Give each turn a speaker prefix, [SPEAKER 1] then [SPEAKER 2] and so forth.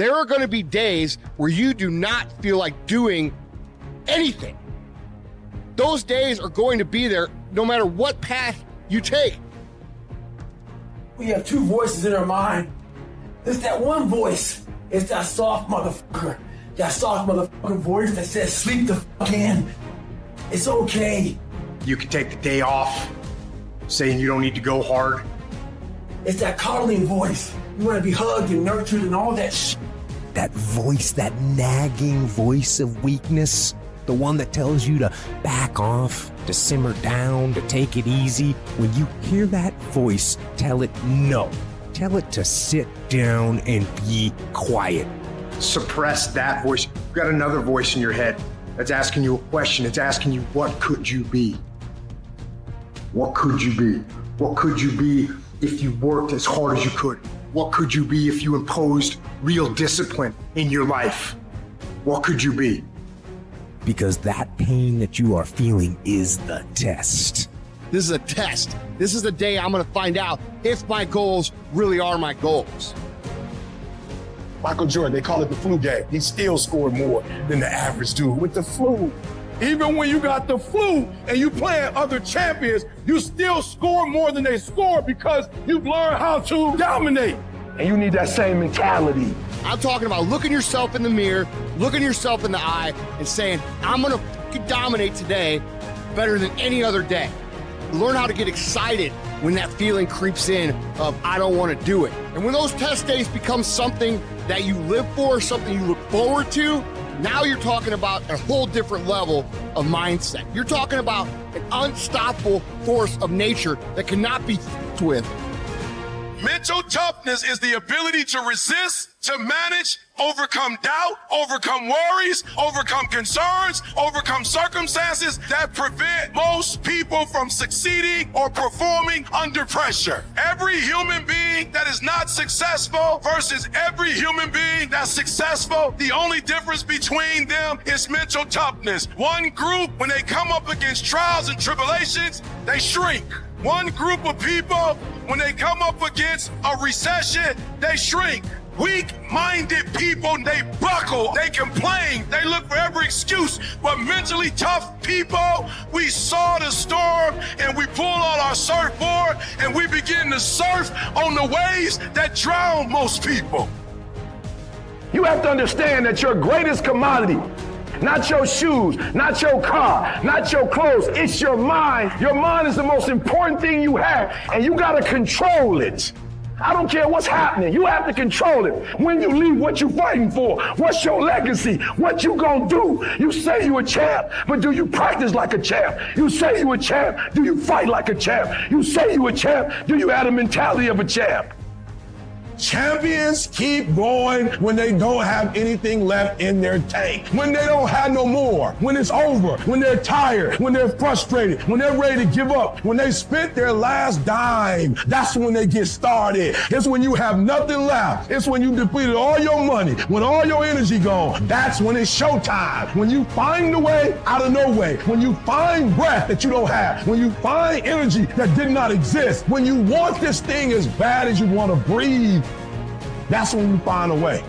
[SPEAKER 1] There are going to be days where you do not feel like doing anything. Those days are going to be there no matter what path you take.
[SPEAKER 2] We have two voices in our mind. There's that one voice. It's that soft motherfucker. That soft motherfucking voice that says, sleep the fuck in. It's okay.
[SPEAKER 3] You can take the day off, saying you don't need to go hard.
[SPEAKER 2] It's that coddling voice. You want to be hugged and nurtured and all that shit.
[SPEAKER 4] That voice, that nagging voice of weakness, the one that tells you to back off, to simmer down, to take it easy. When you hear that voice, tell it no. Tell it to sit down and be quiet.
[SPEAKER 3] Suppress that voice. You've got another voice in your head that's asking you a question. It's asking you, what could you be? What could you be? What could you be if you worked as hard as you could? What could you be if you imposed real discipline in your life? What could you be?
[SPEAKER 4] Because that pain that you are feeling is the test.
[SPEAKER 1] This is a test. This is the day I'm going to find out if my goals really are my goals.
[SPEAKER 5] Michael Jordan, they call it the flu game. He still scored more than the average dude with the flu. Even when you got the flu and you playing other champions, you still score more than they score because you've learned how to dominate. And you need that same mentality.
[SPEAKER 1] I'm talking about looking yourself in the mirror, looking yourself in the eye, and saying, I'm going to dominate today better than any other day. Learn how to get excited when that feeling creeps in of, I don't want to do it. And when those test days become something that you live for, something you look forward to, now you're talking about a whole different level of mindset. You're talking about an unstoppable force of nature that cannot be f***ed with.
[SPEAKER 6] Mental toughness is the ability to resist, to manage, overcome doubt, overcome worries, overcome concerns, overcome circumstances that prevent most people from succeeding or performing under pressure. Every human being that is not successful versus every human being that's successful, the only difference between them is mental toughness. One group, when they come up against trials and tribulations, they shrink. One group of people, when they come up against a recession, they shrink. Weak-minded people, they buckle, they complain, they look for every excuse. But mentally tough people, we saw the storm and we pull on our surfboard and we begin to surf on the waves that drown most people.
[SPEAKER 5] You have to understand that your greatest commodity, not your shoes, not your car, not your clothes, it's your mind. Your mind is the most important thing you have, and you gotta control it. I don't care what's happening, you have to control it. When you leave, what you fighting for? What's your legacy? What you gonna do? You say you a champ, but do you practice like a champ? You say you a champ, do you fight like a champ? You say you a champ, do you have the mentality of a champ? Champions keep going when they don't have anything left in their tank. When they don't have no more. When it's over. When they're tired. When they're frustrated. When they're ready to give up. When they spent their last dime. That's when they get started. It's when you have nothing left. It's when you depleted all your money. When all your energy gone. That's when it's showtime. When you find the way out of no way. When you find breath that you don't have. When you find energy that did not exist. When you want this thing as bad as you want to breathe. That's when you find a way.